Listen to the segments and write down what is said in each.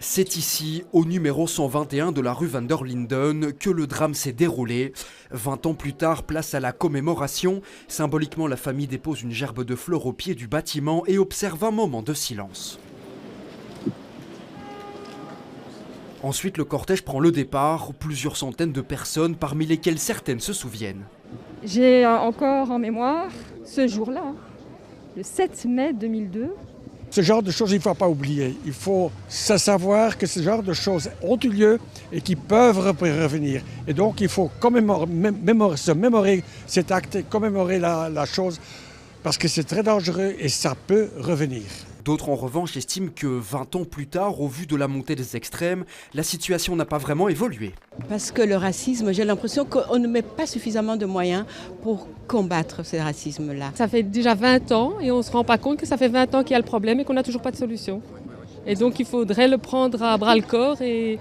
C'est ici, au numéro 121 de la rue Van der Linden, que le drame s'est déroulé. 20 ans plus tard, place à la commémoration. Symboliquement, la famille dépose une gerbe de fleurs au pied du bâtiment et observe un moment de silence. Ensuite, le cortège prend le départ, plusieurs centaines de personnes, parmi lesquelles certaines se souviennent. J'ai encore en mémoire ce jour-là, le 7 mai 2002. Ce genre de choses, il ne faut pas oublier. Il faut savoir que ce genre de choses ont eu lieu et qui peuvent revenir. Et donc, il faut se mémorer cet acte, commémorer la chose, parce que c'est très dangereux et ça peut revenir. D'autres, en revanche, estiment que 20 ans plus tard, au vu de la montée des extrêmes, la situation n'a pas vraiment évolué. Parce que le racisme, j'ai l'impression qu'on ne met pas suffisamment de moyens pour combattre ce racisme-là. Ça fait déjà 20 ans et on ne se rend pas compte que ça fait 20 ans qu'il y a le problème et qu'on n'a toujours pas de solution. Et donc il faudrait le prendre à bras-le-corps et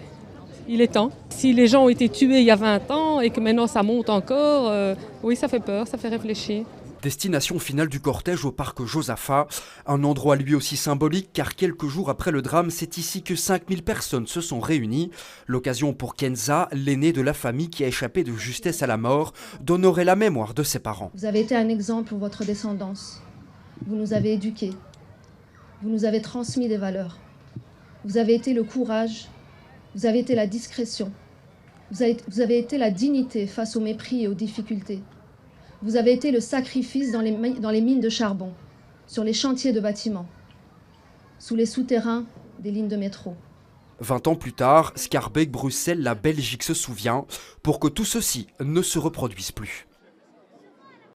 il est temps. Si les gens ont été tués il y a 20 ans et que maintenant ça monte encore, oui, ça fait peur, ça fait réfléchir. Destination finale du cortège au parc Josaphat, un endroit lui aussi symbolique car quelques jours après le drame, c'est ici que 5000 personnes se sont réunies. L'occasion pour Kenza, l'aîné de la famille qui a échappé de justesse à la mort, d'honorer la mémoire de ses parents. Vous avez été un exemple pour votre descendance. Vous nous avez éduqués. Vous nous avez transmis des valeurs. Vous avez été le courage. Vous avez été la discrétion. Vous avez été la dignité face au mépris et aux difficultés. Vous avez été le sacrifice dans les mines de charbon, sur les chantiers de bâtiments, sous les souterrains des lignes de métro. 20 ans plus tard, Schaerbeek, Bruxelles, la Belgique se souvient pour que tout ceci ne se reproduise plus.